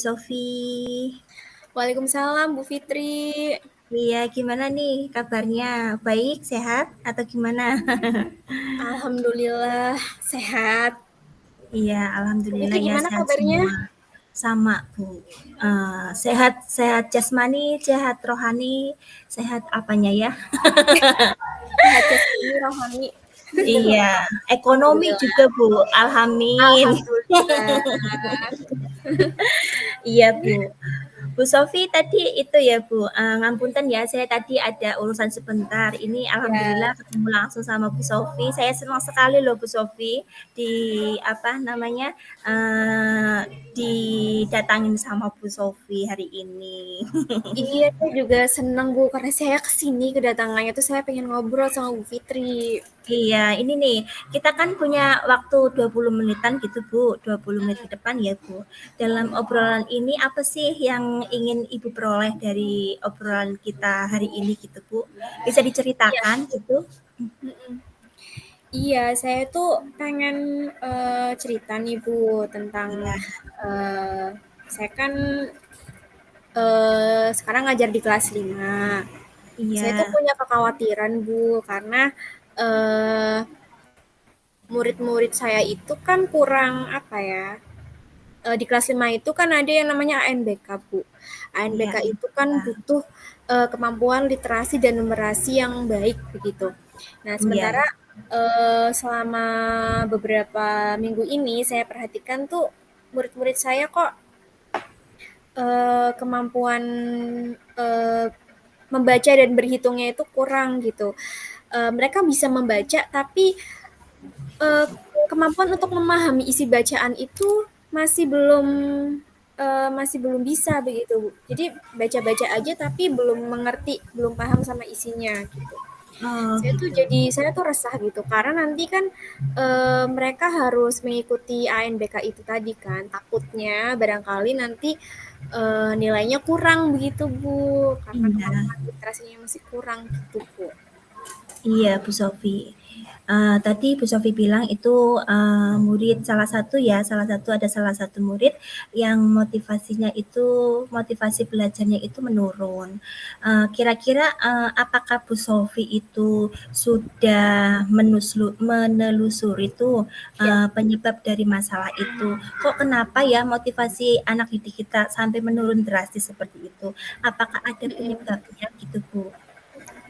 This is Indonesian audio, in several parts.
Sofi. Waalaikumsalam Bu Fitri. Iya, gimana nih kabarnya? Baik, sehat, atau gimana? Alhamdulillah sehat. Iya, Bu alhamdulillah Fitri ya gimana sehat kabarnya? semua. Sama, Bu. Sehat, sehat jasmani, sehat rohani, sehat apanya ya? Sehat jasmani, rohani. Iya, ekonomi Alhamdulillah. juga, Bu. Alhamin. Alhamdulillah. Iya, Bu. Bu Sofi tadi itu ya Bu, ngapunten ya saya tadi ada urusan sebentar. Ini Ya, alhamdulillah ketemu langsung sama Bu Sofi. Saya senang sekali loh Bu Sofi di apa namanya didatangin sama Bu Sofi hari ini. iya saya juga senang Bu karena saya kesini kedatangannya tuh saya pengen ngobrol sama Bu Fitri. Iya, ini nih, kita kan punya waktu 20 menitan gitu, Bu. 20 menit ke depan ya, Bu. Dalam obrolan ini apa sih yang ingin Ibu peroleh dari obrolan kita hari ini gitu, Bu? Bisa Iya. diceritakan gitu? Mm-mm. Iya, saya tuh pengen cerita nih Bu tentang Iya, eh, saya kan sekarang ngajar di kelas 5. Saya tuh iya, punya kekhawatiran Bu, karena eh, murid-murid saya itu kan kurang apa ya? Di kelas 5 itu kan ada yang namanya ANBK Bu. iya, ANBK itu kan butuh kemampuan literasi dan numerasi yang baik begitu. Nah, iya, sementara selama beberapa minggu ini saya perhatikan tuh murid-murid saya kok kemampuan eh, membaca dan berhitungnya itu kurang gitu. Mereka bisa membaca, tapi eh, kemampuan untuk memahami isi bacaan itu masih belum masih belum bisa begitu. Jadi baca-baca aja tapi belum mengerti, belum paham sama isinya gitu. oh gitu. Saya tuh resah gitu karena nanti kan mereka harus mengikuti ANBK itu tadi kan. Takutnya barangkali nanti nilainya kurang begitu Bu, karena Iya. kemampuan literasinya masih kurang gitu Bu. Iya, Bu Sofi. Tadi Bu Sofi bilang itu, murid ada salah satu murid yang motivasi belajarnya itu menurun. Kira-kira, apakah Bu Sofi itu sudah menelusuri tuh, Ya. penyebab dari masalah itu? Kok kenapa ya motivasi anak didik kita sampai menurun drastis seperti itu? Apakah ada Mm-mm. penyebabnya gitu, Bu?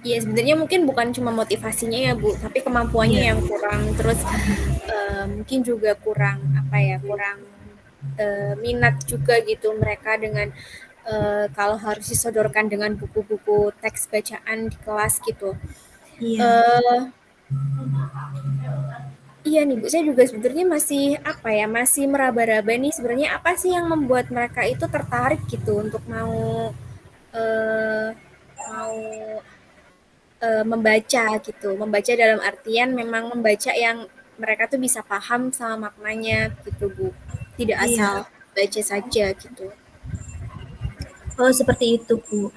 Iya, sebenarnya mungkin bukan cuma motivasinya ya, Bu, tapi kemampuannya Iya, yang kurang. Terus mungkin juga kurang apa ya, kurang minat juga gitu mereka dengan kalau harus disodorkan dengan buku-buku teks bacaan di kelas gitu. iya. Eh iya nih Bu, saya juga sebenarnya masih apa ya, masih meraba-raba nih sebenarnya apa sih yang membuat mereka itu tertarik gitu untuk eh, mau membaca gitu. Membaca dalam artian memang membaca yang mereka tuh bisa paham sama maknanya gitu, Bu. Tidak Iya. asal baca saja gitu. Oh, seperti itu, Bu.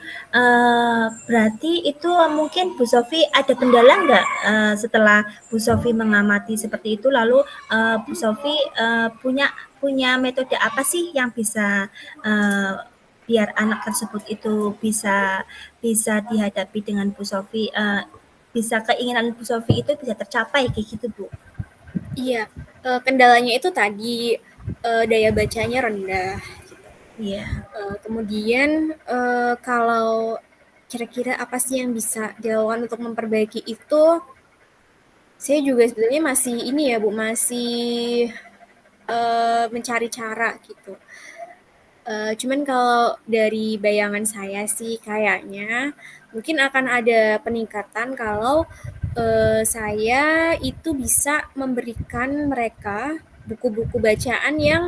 Berarti itu mungkin Bu Sofi ada kendala nggak, setelah Bu Sofi mengamati seperti itu, lalu, Bu Sofi, punya punya metode apa sih yang bisa, eee, biar anak tersebut itu bisa bisa dihadapi dengan Bu Sofi, bisa keinginan Bu Sofi itu bisa tercapai kayak gitu, Bu? Iya, kendalanya itu tadi daya bacanya rendah. Iya, Kemudian kalau kira-kira apa sih yang bisa dilakukan untuk memperbaiki itu, saya juga sebenarnya masih ini ya Bu, masih mencari cara gitu. Cuman kalau dari bayangan saya sih kayaknya mungkin akan ada peningkatan kalau saya itu bisa memberikan mereka buku-buku bacaan yang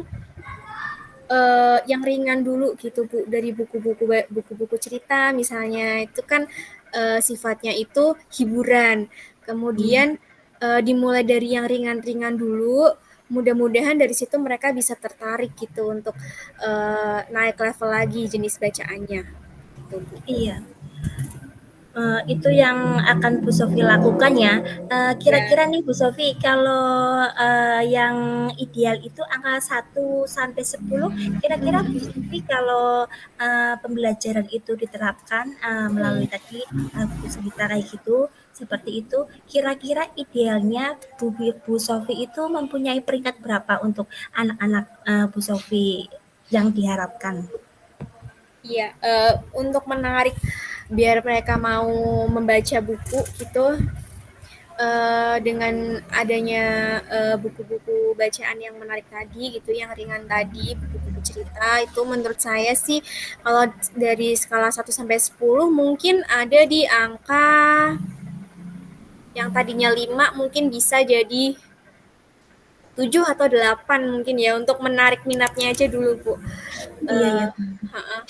ringan dulu gitu Bu, dari buku-buku cerita misalnya itu kan sifatnya itu hiburan. iya. Kemudian dimulai dari yang ringan-ringan dulu. Mudah-mudahan dari situ mereka bisa tertarik gitu untuk naik level lagi jenis bacaannya. Gitu, Bu. Iya. Itu yang akan Bu Sofi lakukan ya. Ya. Kira-kira nih Bu Sofi, kalau yang ideal itu angka 1 sampai 10, kira-kira Bu Sofi kalau pembelajaran itu diterapkan melalui tadi Bu cerita kayak gitu, seperti itu, kira-kira idealnya Bu Sofi itu mempunyai peringkat berapa untuk anak-anak Bu Sofi yang diharapkan? Iya, untuk menarik biar mereka mau membaca buku gitu, dengan adanya buku-buku bacaan yang menarik tadi gitu, yang ringan tadi, buku-buku cerita itu menurut saya sih kalau dari skala 1 sampai 10 mungkin ada di angka yang tadinya 5 mungkin bisa jadi 7 atau 8 mungkin ya untuk menarik minatnya aja dulu, Bu. Iya ya, Eh, uh,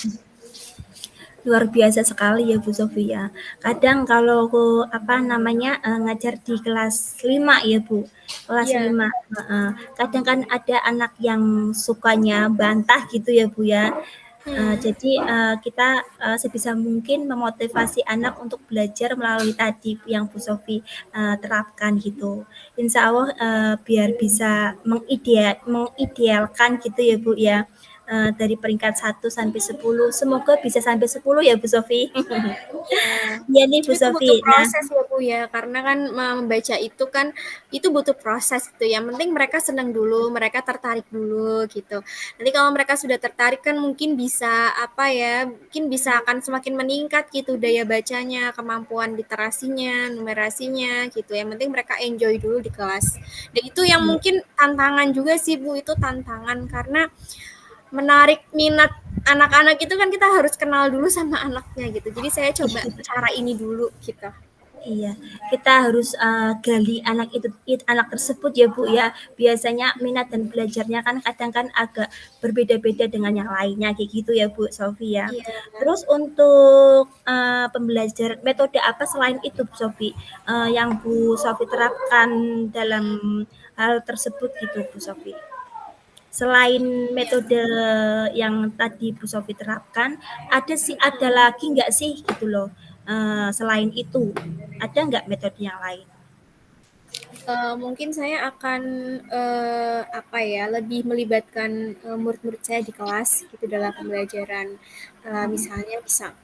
luar biasa sekali ya Bu Sofia. Kadang kalau aku apa namanya ngajar di kelas 5 ya Bu. Kelas iya. 5. Kadang kan ada anak yang sukanya bantah gitu ya Bu ya. Hmm. Jadi kita sebisa mungkin memotivasi anak untuk belajar melalui tadi yang Bu Sofi terapkan gitu. Insya Allah biar bisa mengidealkan gitu ya Bu ya. Dari peringkat 1 sampai 10, semoga bisa sampai 10 ya Bu Sofi. Iya. Iya nih Bu Itu Sofi. butuh Nah, proses ya, Bu, ya, karena kan membaca itu kan itu butuh proses gitu, yang penting mereka senang dulu, mereka tertarik dulu gitu. Nanti kalau mereka sudah tertarik kan mungkin bisa, apa ya, mungkin bisa akan semakin meningkat gitu daya bacanya, kemampuan literasinya, numerasinya gitu, yang penting mereka enjoy dulu di kelas. Dan itu yang iya. mungkin tantangan juga sih, Bu, itu tantangan karena menarik minat anak-anak itu kan kita harus kenal dulu sama anaknya gitu. Jadi saya coba cara ini dulu gitu. Iya, kita harus gali anak tersebut ya Bu ya. Biasanya minat dan belajarnya kan kadang kan agak berbeda-beda dengan yang lainnya kayak gitu ya Bu Sofi ya. Iya. Terus untuk pembelajaran metode apa selain itu Bu Sofi yang Bu Sofi terapkan dalam hal tersebut gitu Bu Sofi? Selain metode yang tadi Bu Sofi terapkan, ada lagi nggak sih gitu loh? Selain itu, ada nggak metode yang lain? Mungkin saya akan apa ya lebih melibatkan murid-murid saya di kelas gitu dalam pembelajaran. Misalnya bisa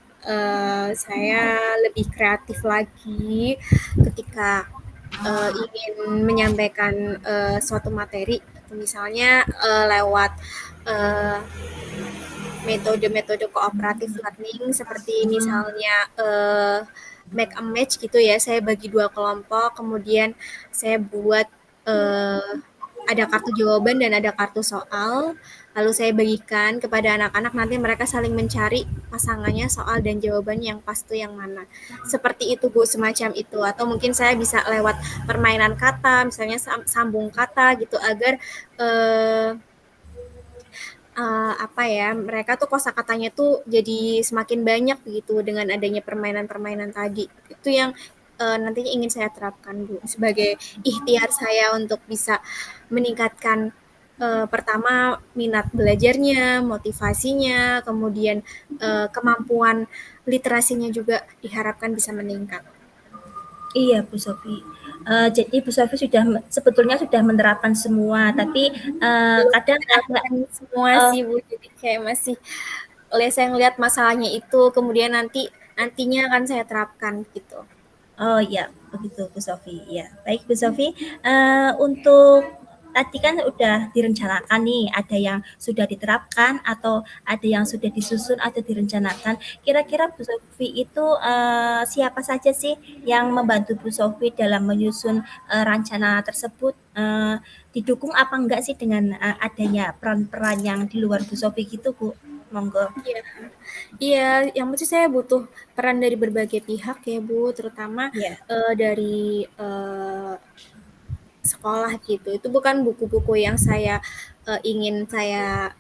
saya lebih kreatif lagi ketika ingin menyampaikan suatu materi, misalnya lewat eh, metode-metode kooperatif learning seperti misalnya make a match gitu ya. Saya bagi 2 kelompok, kemudian saya buat eh, ada kartu jawaban dan ada kartu soal. Lalu saya bagikan kepada anak-anak, nanti mereka saling mencari pasangannya soal dan jawabannya yang pas tuh yang mana. Seperti itu Bu, semacam itu. Atau mungkin saya bisa lewat permainan kata, misalnya sambung kata gitu agar eh, apa ya, mereka tuh kosakatanya tuh jadi semakin banyak gitu dengan adanya permainan-permainan tadi. Itu yang nantinya ingin saya terapkan Bu sebagai ikhtiar saya untuk bisa meningkatkan pertama minat belajarnya, motivasinya, kemudian kemampuan literasinya juga diharapkan bisa meningkat. Iya Bu Sofi. Jadi Bu Sofi sebetulnya sudah menerapkan semua, tapi Belum kadang agak menerapkan semua eh, sih Bu, jadi kayak masih saya ngelihat masalahnya itu, kemudian nantinya akan saya terapkan gitu. oh ya, begitu Bu Sofi. Ya, baik Bu Sofi. Untuk tadi kan udah direncanakan nih, ada yang sudah diterapkan atau ada yang sudah disusun atau direncanakan. Kira-kira Bu Sofi itu siapa saja sih yang membantu Bu Sofi dalam menyusun rencana tersebut? Didukung apa enggak sih dengan adanya peran-peran yang di luar Bu Sofi gitu, Bu? Monggo. Iya, iya, yang pasti saya butuh peran dari berbagai pihak ya Bu, terutama Ya. dari sekolah gitu. Itu bukan buku-buku yang saya ingin saya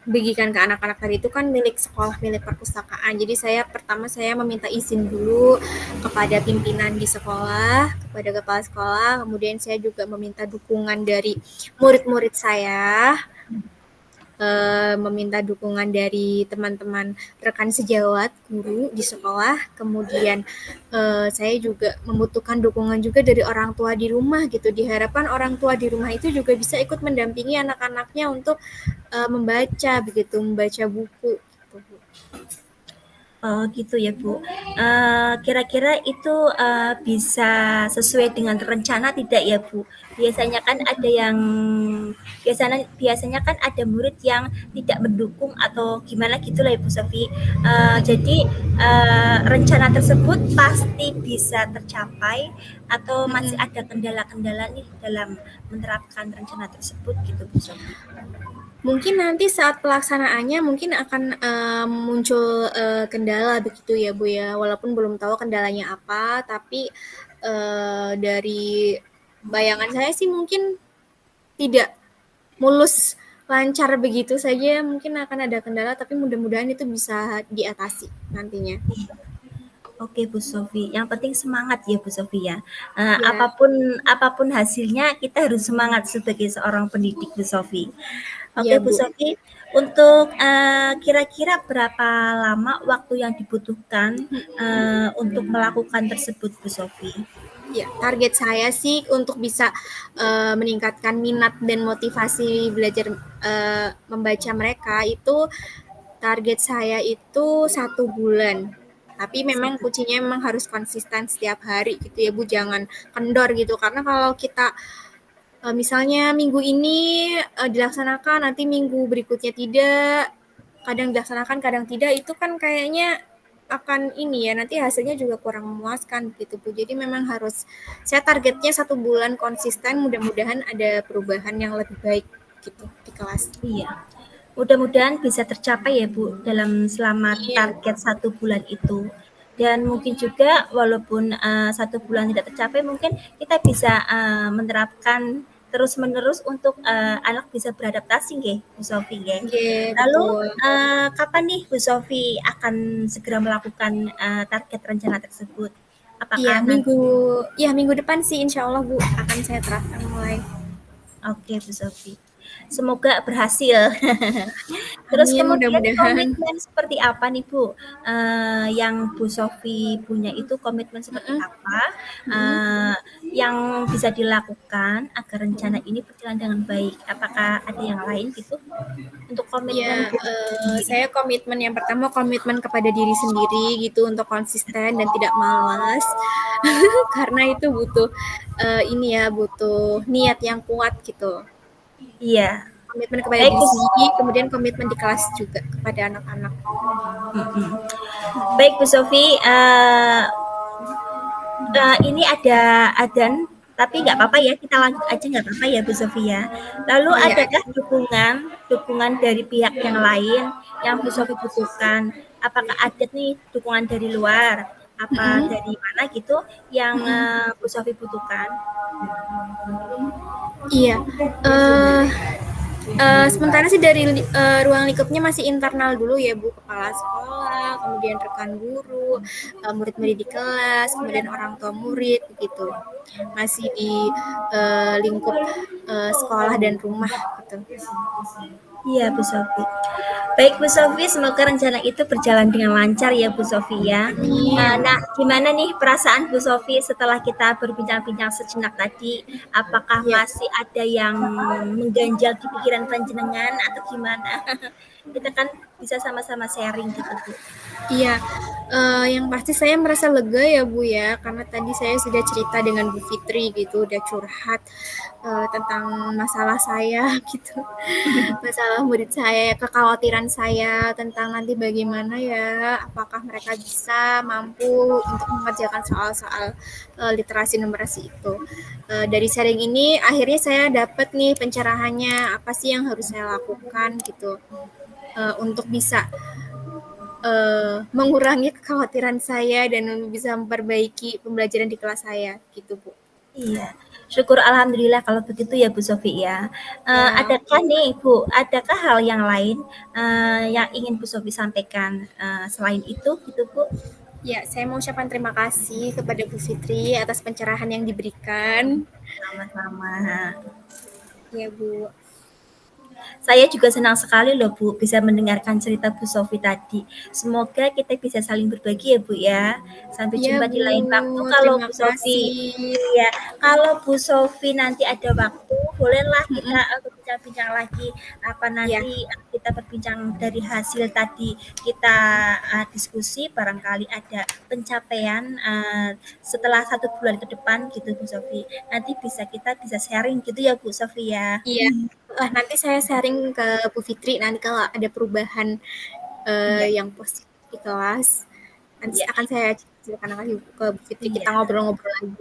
bagikan ke anak-anak tadi itu kan milik sekolah, milik perpustakaan. Jadi saya meminta izin dulu kepada pimpinan di sekolah, kepada kepala sekolah, kemudian saya juga meminta dukungan dari murid-murid saya meminta dukungan dari teman-teman rekan sejawat guru di sekolah, kemudian saya juga membutuhkan dukungan juga dari orang tua di rumah gitu. Diharapkan orang tua di rumah itu juga bisa ikut mendampingi anak-anaknya untuk membaca begitu, membaca buku gitu, Bu. Oh gitu ya Bu. Kira-kira itu bisa sesuai dengan rencana tidak ya Bu? Biasanya kan ada yang biasanya kan ada murid yang tidak mendukung atau gimana gitu lah Ibu Sofi. Jadi rencana tersebut pasti bisa tercapai atau masih Mm-mm. ada kendala-kendala nih dalam menerapkan rencana tersebut gitu Bu Sofi. Mungkin nanti saat pelaksanaannya mungkin akan muncul kendala begitu ya Bu ya, walaupun belum tahu kendalanya apa, tapi dari bayangan saya sih mungkin tidak mulus lancar begitu saja, mungkin akan ada kendala, tapi mudah-mudahan itu bisa diatasi nantinya. Oke Bu Sofi, yang penting semangat ya Bu Sofi ya. Ya, Apapun hasilnya kita harus semangat sebagai seorang pendidik Bu Sofi. Oke ya Bu Bu. Sofi, untuk kira-kira berapa lama waktu yang dibutuhkan untuk melakukan tersebut Bu Sofi? Ya, target saya sih untuk bisa meningkatkan minat dan motivasi belajar membaca mereka itu target saya itu 1 bulan. Tapi memang Satu. kuncinya memang harus konsisten setiap hari gitu ya Bu, jangan kendor gitu. Karena kalau kita misalnya minggu ini dilaksanakan, nanti minggu berikutnya tidak, kadang dilaksanakan, kadang tidak, itu kan kayaknya akan ini ya, nanti hasilnya juga kurang memuaskan gitu Bu. Jadi memang harus, saya targetnya 1 bulan konsisten, mudah-mudahan ada perubahan yang lebih baik gitu di kelas. Iya. Mudah-mudahan bisa tercapai ya Bu dalam selama Iya, target 1 bulan itu. Dan mungkin juga walaupun 1 bulan tidak tercapai, mungkin kita bisa menerapkan terus-menerus untuk anak bisa beradaptasi nggih, Bu Sofi nggih. iya Lalu betul. kapan nih Bu Sofi akan segera melakukan target rencana tersebut? Iya, Apakah nanti minggu depan sih insya Allah Bu akan saya terapkan mulai. oke Bu Sofi. Semoga berhasil. Terus Amin, kemudian mudah-mudahan. komitmen seperti apa nih Bu, yang Bu Sofi punya itu komitmen seperti Mm-mm, apa, mm-mm. yang bisa dilakukan agar rencana ini berjalan dengan baik? Apakah ada yang lain gitu untuk komitmen Ya, Bu Sofi sendiri? saya komitmen yang pertama komitmen kepada diri sendiri gitu untuk konsisten dan tidak malas karena itu butuh ini ya butuh niat yang kuat gitu. Iya, Komitmen kepada baik diri Bu sendiri, kemudian komitmen di kelas juga kepada anak-anak. mhm. Baik Bu Sofi, ini ada adzan, tapi nggak apa-apa ya, kita lanjut aja nggak apa-apa ya Bu Sofia. Lalu Oh ya, adakah dukungan dari pihak yang lain yang Bu Sofi butuhkan? Apakah ada nih dukungan dari luar? Apa mm-mm, dari mana gitu yang mm-mm. Bu Sofi butuhkan? Iya. Eh, sementara sih dari ruang lingkupnya masih internal dulu ya Bu, kepala sekolah, kemudian rekan guru, murid-murid di kelas, kemudian orang tua murid begitu. Masih di lingkup sekolah dan rumah gitu. Iya Bu Sofi. Baik Bu Sofi, semoga rencana itu berjalan dengan lancar ya Bu Sofi ya. Amin. Nah, gimana nih perasaan Bu Sofi setelah kita berbincang-bincang sejenak tadi? Apakah Ya, masih ada yang mengganjal di pikiran panjenengan atau gimana? Kita kan bisa sama-sama sharing gitu Bu. iya, yang pasti saya merasa lega ya Bu ya, karena tadi saya sudah cerita dengan Bu Fitri gitu, udah curhat tentang masalah saya gitu, masalah murid saya, kekhawatiran saya tentang nanti bagaimana ya, apakah mereka bisa mampu untuk mengerjakan soal-soal literasi numerasi itu. Dari sharing ini akhirnya saya dapat nih pencerahannya, apa sih yang harus saya lakukan gitu, untuk bisa mengurangi kekhawatiran saya dan bisa memperbaiki pembelajaran di kelas saya gitu Bu. Iya, syukur alhamdulillah kalau begitu ya Bu Sofi ya. Ya, Adakah nih Bu, adakah hal yang lain yang ingin Bu Sofi sampaikan selain itu gitu Bu? ya saya mau ucapkan terima kasih kepada Bu Fitri atas pencerahan yang diberikan. Sama-sama. Ya Bu. Saya juga senang sekali loh Bu, bisa mendengarkan cerita Bu Sofi tadi. Semoga kita bisa saling berbagi ya Bu ya. Sampai Iya, jumpa di Bu. lain waktu kalau Terima Bu Sofi. kasih. Iya, kalau Bu Sofi nanti ada waktu, bolehlah kita Mhm. berbincang-bincang lagi. Apa Iya. nanti kita berbincang dari hasil tadi kita diskusi, barangkali ada pencapaian setelah 1 bulan ke depan gitu Bu Sofi. Nanti kita bisa sharing gitu ya Bu Sofi ya. Iya. Nanti saya sharing ke Bu Fitri nanti kalau ada perubahan Iya, yang positif di kelas. Nanti iya, akan saya ceritakan lagi ke Bu Fitri. Kita iya. ngobrol-ngobrol lagi.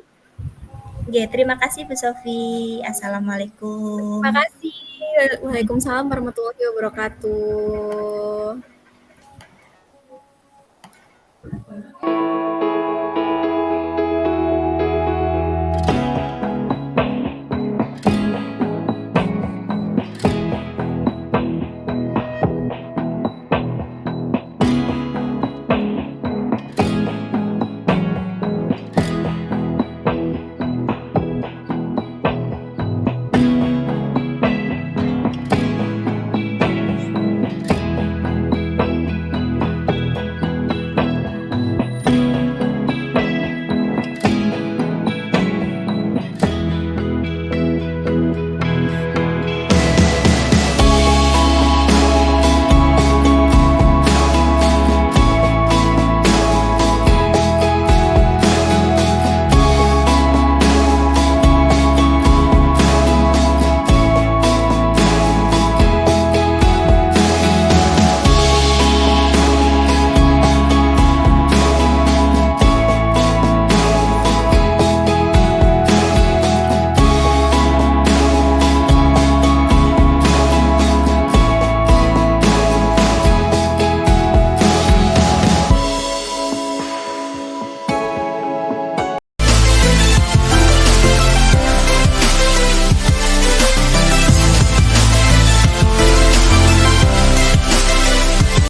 Oke, terima kasih Bu Sofi. Terima Assalamualaikum. kasih. Waalaikumsalam warahmatullahi wabarakatuh.